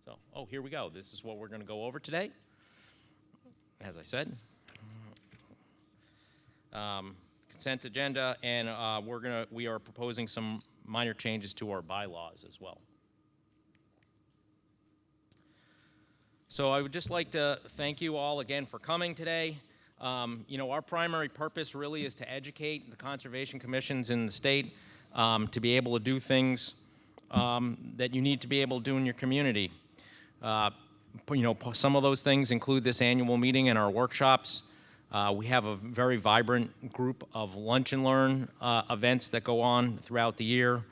So, oh, here we go. This is what we're going to go over today. As I said, consent agenda, and we are proposing some minor changes to our bylaws as well. So I would just like to thank you all again for coming today. You know, our primary purpose really is to educate the conservation commissions in the state to be able to do things that you need to be able to do in your community. You know, some of those things include this annual meeting and our workshops. We have a very vibrant group of lunch and learn events that go on throughout the year,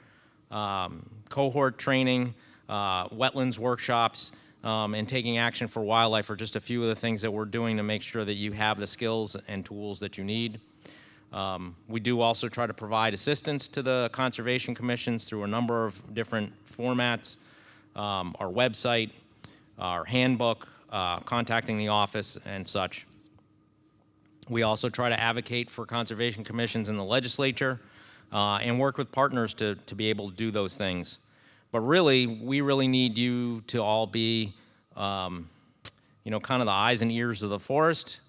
cohort training, wetlands workshops, and taking action for wildlife are just a few of the things that we're doing to make sure that you have the skills and tools that you need. We do also try to provide assistance to the conservation commissions through a number of different formats, our website, our handbook, contacting the office, and such. We also try to advocate for conservation commissions in the legislature and work with partners to be able to do those things. But really, we really need you to all be, you know, kind of the eyes and ears of the forest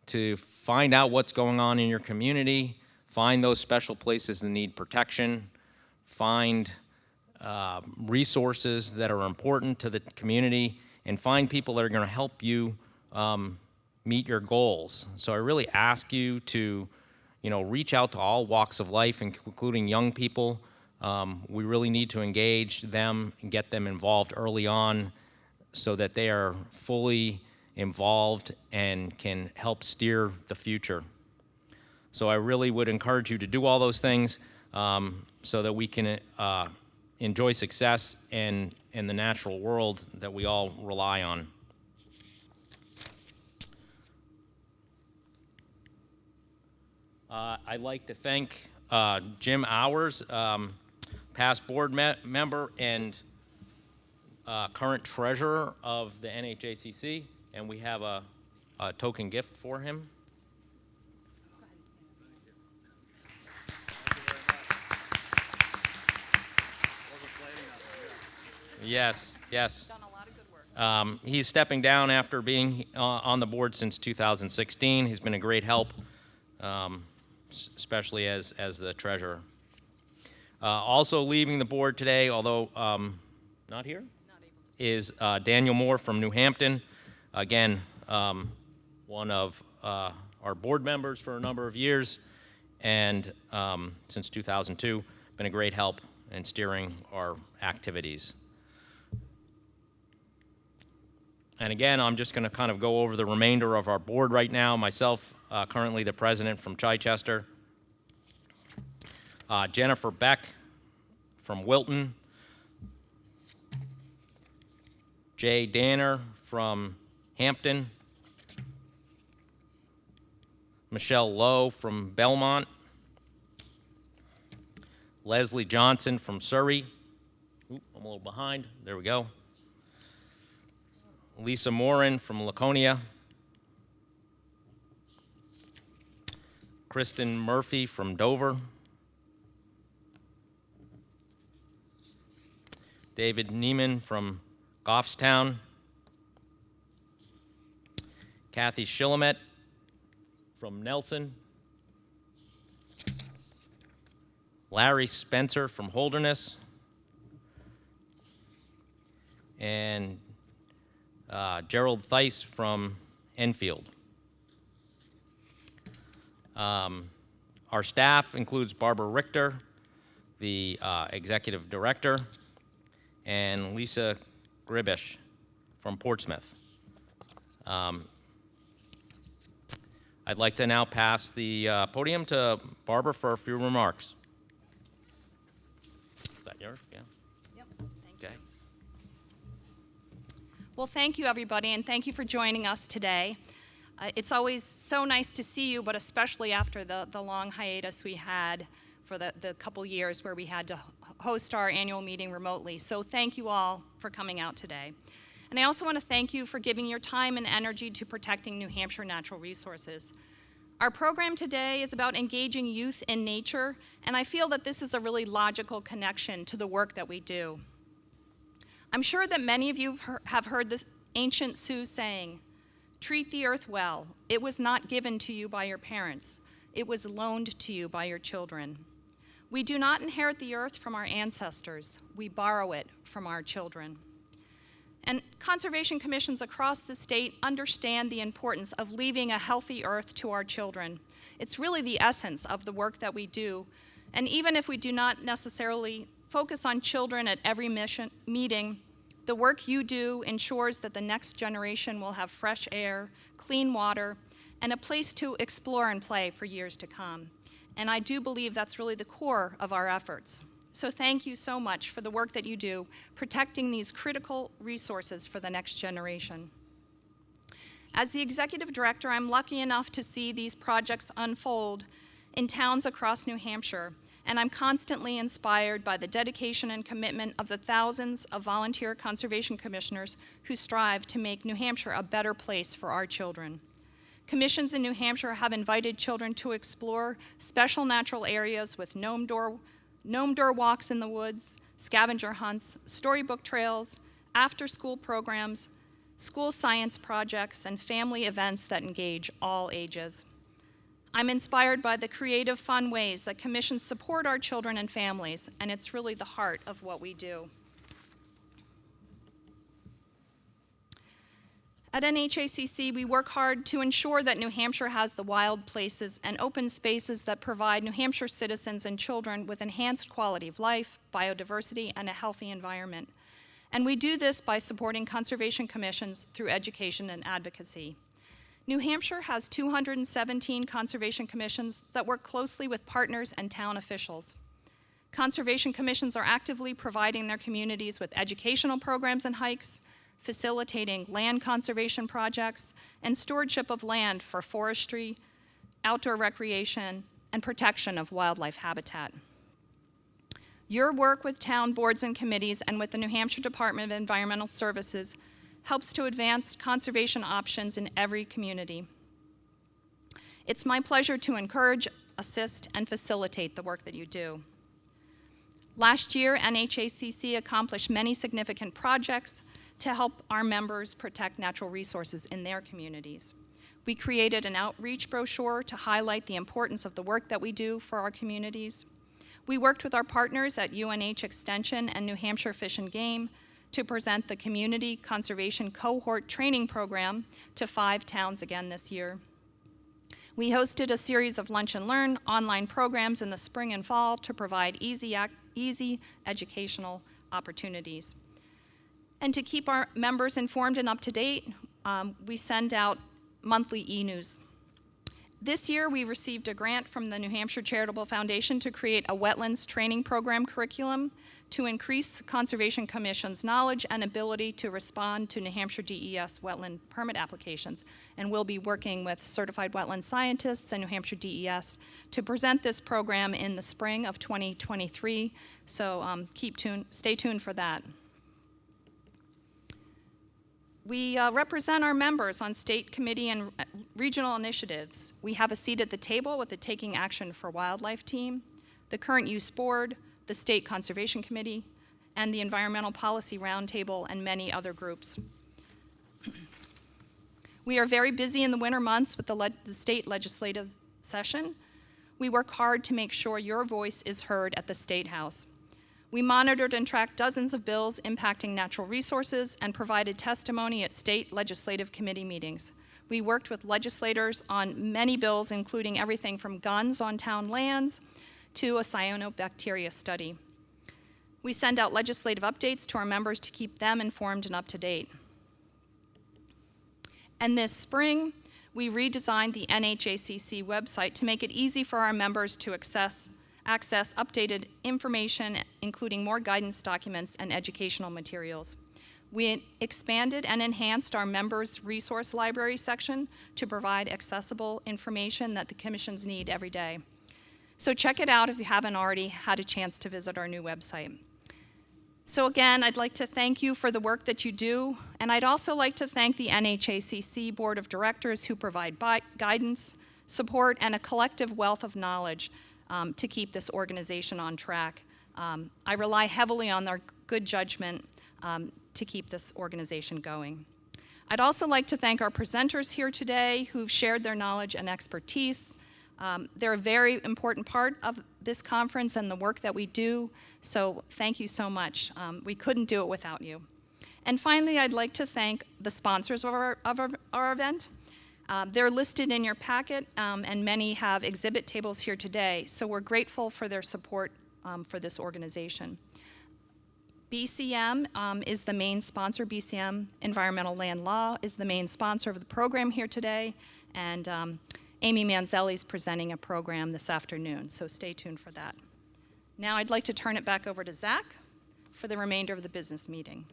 to find out what's going on in your community, find those special places that need protection, find resources that are important to the community, and find people that are going to help you meet your goals. So I really ask you to, you know, reach out to all walks of life, including young people. We really need to engage them and get them involved early on so that they are fully involved and can help steer the future. So I really would encourage you to do all those things so that we can enjoy success in the natural world that we all rely on. I'd like to thank Jim Hours, past board member and current treasurer of the NHACC, and we have a token gift for him. Yes, yes. Done a lot of good work. He's stepping down after being on the board since 2016. He's been a great help, especially as the treasurer. Also leaving the board today, although not here, is Daniel Moore from New Hampton. Again, one of our board members for a number of years, and since 2002, been a great help in steering our activities. And again, I'm just going to kind of go over the remainder of our board right now. Myself, currently the president from Chichester. Jennifer Beck from Wilton. Jay Danner from Hampton. Michelle Lowe from Belmont. Leslie Johnson from Surrey. Oop, I'm a little behind. There we go. Lisa Morin from Laconia. Kristen Murphy from Dover. David Neiman from Goffstown. Kathy Shillamet from Nelson. Larry Spencer from Holderness. And Gerald Theis from Enfield. Our staff includes Barbara Richter, the executive director, and Lisa Gribish from Portsmouth. I'd like to now pass the podium to Barbara for a few remarks. Is that yours? Yeah. Yep. Thank you. Okay. Well, thank you, everybody, and thank you for joining us today. It's always so nice to see you, but especially after the long hiatus we had for the couple years where we had to host our annual meeting remotely. So thank you all for coming out today. And I also want to thank you for giving your time and energy to protecting New Hampshire natural resources. Our program today is about engaging youth in nature, and I feel that this is a really logical connection to the work that we do. I'm sure that many of you have heard this ancient Sioux saying, "Treat the earth well. It was not given to you by your parents. It was loaned to you by your children." We do not inherit the earth from our ancestors. We borrow it from our children. And conservation commissions across the state understand the importance of leaving a healthy earth to our children. It's really the essence of the work that we do. And even if we do not necessarily focus on children at every meeting, the work you do ensures that the next generation will have fresh air, clean water, and a place to explore and play for years to come. And I do believe that's really the core of our efforts. So thank you so much for the work that you do, protecting these critical resources for the next generation. As the executive director, I'm lucky enough to see these projects unfold in towns across New Hampshire, and I'm constantly inspired by the dedication and commitment of the thousands of volunteer conservation commissioners who strive to make New Hampshire a better place for our children. Commissions in New Hampshire have invited children to explore special natural areas with gnome door walks in the woods, scavenger hunts, storybook trails, after-school programs, school science projects, and family events that engage all ages. I'm inspired by the creative, fun ways that commissions support our children and families, and it's really the heart of what we do. At NHACC, we work hard to ensure that New Hampshire has the wild places and open spaces that provide New Hampshire citizens and children with enhanced quality of life, biodiversity, and a healthy environment. And we do this by supporting conservation commissions through education and advocacy. New Hampshire has 217 conservation commissions that work closely with partners and town officials. Conservation commissions are actively providing their communities with educational programs and hikes, facilitating land conservation projects, and stewardship of land for forestry, outdoor recreation, and protection of wildlife habitat. Your work with town boards and committees and with the New Hampshire Department of Environmental Services helps to advance conservation options in every community. It's my pleasure to encourage, assist, and facilitate the work that you do. Last year, NHACC accomplished many significant projects to help our members protect natural resources in their communities. We created an outreach brochure to highlight the importance of the work that we do for our communities. We worked with our partners at UNH Extension and New Hampshire Fish and Game to present the Community Conservation Cohort Training Program to 5 towns again this year. We hosted a series of lunch and learn online programs in the spring and fall to provide easy educational opportunities. And to keep our members informed and up to date, we send out monthly e-news. This year, we received a grant from the New Hampshire Charitable Foundation to create a wetlands training program curriculum to increase Conservation Commission's knowledge and ability to respond to New Hampshire DES wetland permit applications. And we'll be working with certified wetland scientists and New Hampshire DES to present this program in the spring of 2023. So stay tuned for that. We represent our members on state committee and regional initiatives. We have a seat at the table with the Taking Action for Wildlife team, the Current Use Board, the State Conservation Committee, and the Environmental Policy Roundtable, and many other groups. We are very busy in the winter months with the state legislative session. We work hard to make sure your voice is heard at the State House. We monitored and tracked dozens of bills impacting natural resources and provided testimony at state legislative committee meetings. We worked with legislators on many bills, including everything from guns on town lands to a cyanobacteria study. We send out legislative updates to our members to keep them informed and up to date. And this spring, we redesigned the NHACC website to make it easy for our members to access updated information, including more guidance documents and educational materials. We expanded and enhanced our members' resource library section to provide accessible information that the commissions need every day. So check it out if you haven't already had a chance to visit our new website. So again, I'd like to thank you for the work that you do, and I'd also like to thank the NHACC Board of Directors who provide guidance, support, and a collective wealth of knowledge to keep this organization on track. I rely heavily on their good judgment to keep this organization going. I'd also like to thank our presenters here today who've shared their knowledge and expertise. They're a very important part of this conference and the work that we do, so thank you so much. We couldn't do it without you. And finally, I'd like to thank the sponsors of our event. They're listed in your packet, and many have exhibit tables here today, so we're grateful for their support for this organization. BCM is the main sponsor. BCM, Environmental Land Law, is the main sponsor of the program here today, and Amy Manzelli is presenting a program this afternoon, so stay tuned for that. Now I'd like to turn it back over to Zach for the remainder of the business meeting.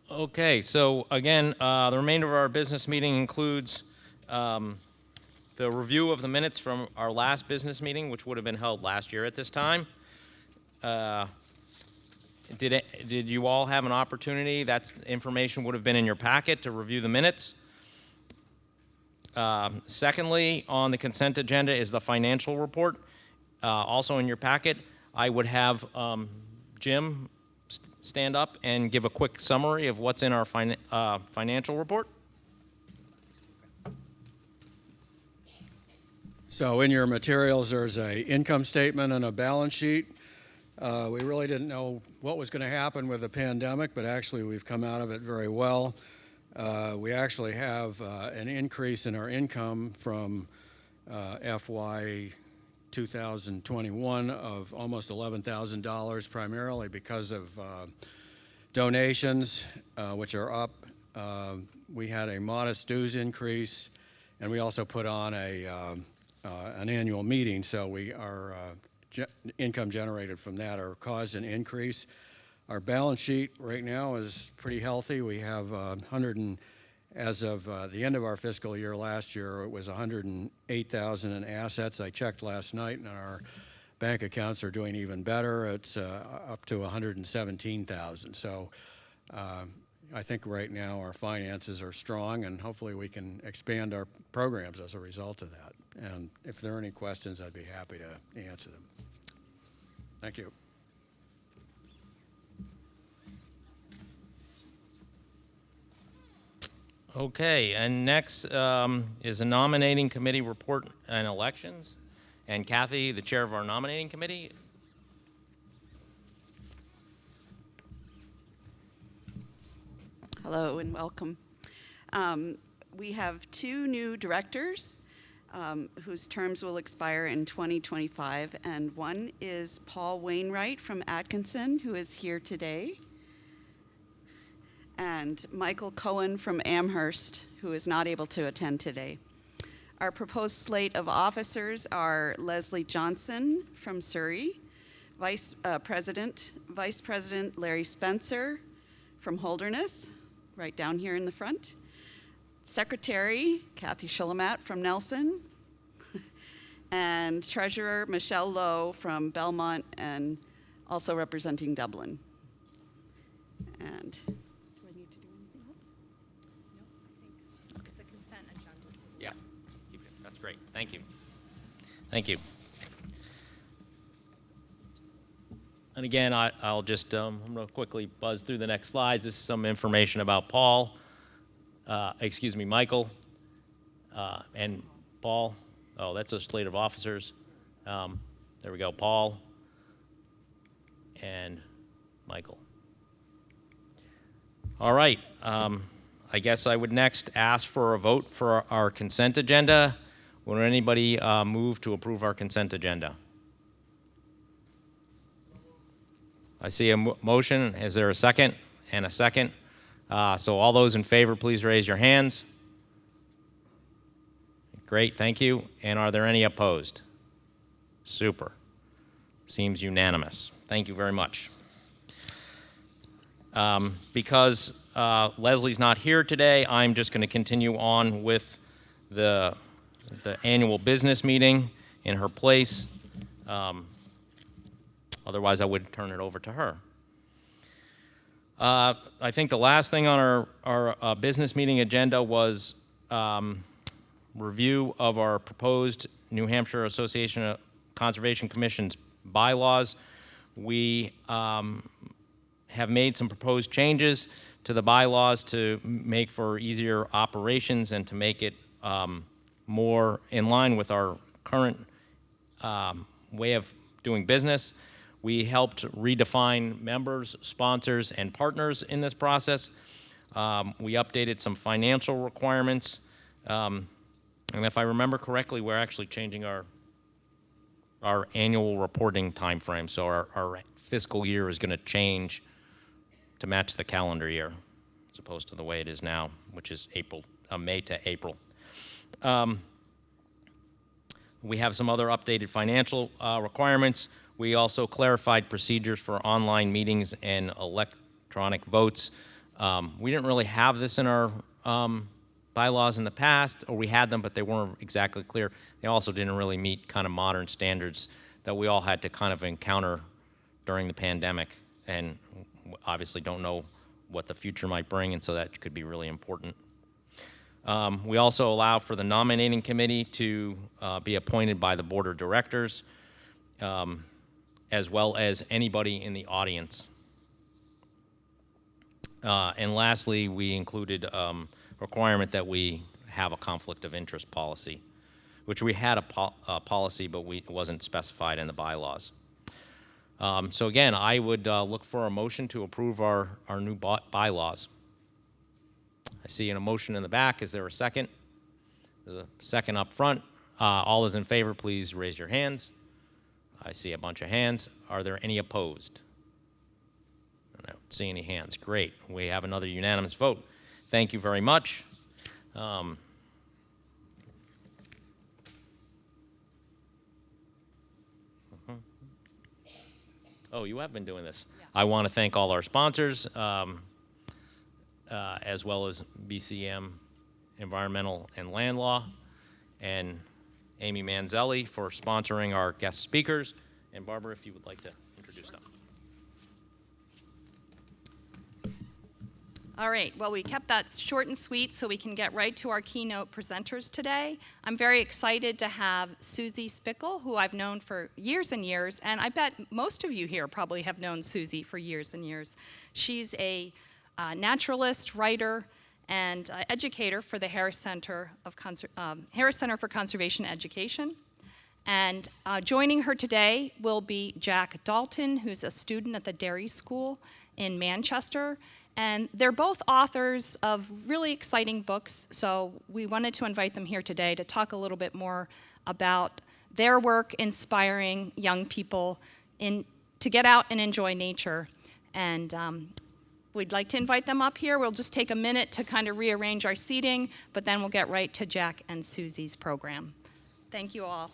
Okay, so again, the remainder of our business meeting includes the review of the minutes from our last business meeting, which would have been held last year at this time. Did you all have an opportunity? That information would have been in your packet to review the minutes. Secondly, on the consent agenda is the financial report, also in your packet. I would have Jim stand up and give a quick summary of what's in our financial report. So in your materials, there's an income statement and a balance sheet. We really didn't know what was going to happen with the pandemic, but actually we've come out of it very well. We actually have an increase in our income from FY 2021 of almost $11,000, primarily because of donations, which are up. We had a modest dues increase, and we also put on an annual meeting, so our income generated from that caused an increase. Our balance sheet right now is pretty healthy. We have as of the end of our fiscal year last year, it was $108,000 in assets. I checked last night, and our bank accounts are doing even better. It's up to $117,000. So I think right now our finances are strong, and hopefully we can expand our programs as a result of that. And if there are any questions, I'd be happy to answer them. Thank you. Okay, and next is a nominating committee report and elections. And Kathy, the chair of our nominating committee. Hello and welcome. We have two new directors whose terms will expire in 2025, and one is Paul Wainwright from Atkinson, who is here today, and Michael Cohen from Amherst, who is not able to attend today. Our proposed slate of officers are Leslie Johnson from Surrey, Vice President Larry Spencer from Holderness, right down here in the front, Secretary Kathy Shulamat from Nelson, and Treasurer Michelle Lowe from Belmont and also representing Dublin. And do I need to do anything else? No, I think it's a consent agenda. Yeah, keep it. That's great. Thank you. Thank you. And again, I'll just, I'm going to quickly buzz through the next slides. This is some information about Michael, and Paul. Oh, that's a slate of officers. There we go, Paul and Michael. All right, I guess I would next ask for a vote for our consent agenda. Would anybody move to approve our consent agenda? I see a motion. Is there a second? And a second. So all those in favor, please raise your hands. Great, thank you. And are there any opposed? Super. Seems unanimous. Thank you very much. Because Leslie's not here today, I'm just going to continue on with the annual business meeting in her place. Otherwise, I would turn it over to her. I think the last thing on our business meeting agenda was review of our proposed New Hampshire Association of Conservation Commission's bylaws. We have made some proposed changes to the bylaws to make for easier operations and to make it more in line with our current way of doing business. We helped redefine members, sponsors, and partners in this process. We updated some financial requirements. And if I remember correctly, we're actually changing our annual reporting time frame. So our fiscal year is going to change to match the calendar year, as opposed to the way it is now, which is May to April. We have some other updated financial requirements. We also clarified procedures for online meetings and electronic votes. We didn't really have this in our bylaws in the past, or we had them, but they weren't exactly clear. They also didn't really meet kind of modern standards that we all had to kind of encounter during the pandemic, and obviously don't know what the future might bring, and so that could be really important. We also allow for the nominating committee to be appointed by the board of directors, as well as anybody in the audience. And lastly, we included requirement that we have a conflict of interest policy, which we had a policy, but it wasn't specified in the bylaws. So again, I would look for a motion to approve our new bylaws. I see a motion in the back. Is there a second? There's a second up front. All those in favor, please raise your hands. I see a bunch of hands. Are there any opposed? I don't see any hands. Great. We have another unanimous vote. Thank you very much. Oh, you have been doing this. Yeah. I want to thank all our sponsors, as well as BCM Environmental and Land Law, and Amy Manzelli for sponsoring our guest speakers. And Barbara, if you would like to introduce them. All right, well, we kept that short and sweet so we can get right to our keynote presenters today. I'm very excited to have Susie Spickle, who I've known for years and years, and I bet most of you here probably have known Susie for years and years. She's a naturalist, writer, and educator for the Harris Center for Conservation Education. And joining her today will be Jack Dalton, who's a student at the Dairy School in Manchester. And they're both authors of really exciting books, so we wanted to invite them here today to talk a little bit more about their work inspiring young people to get out and enjoy nature. And we'd like to invite them up here. We'll just take a minute to kind of rearrange our seating, but then we'll get right to Jack and Susie's program. Thank you all.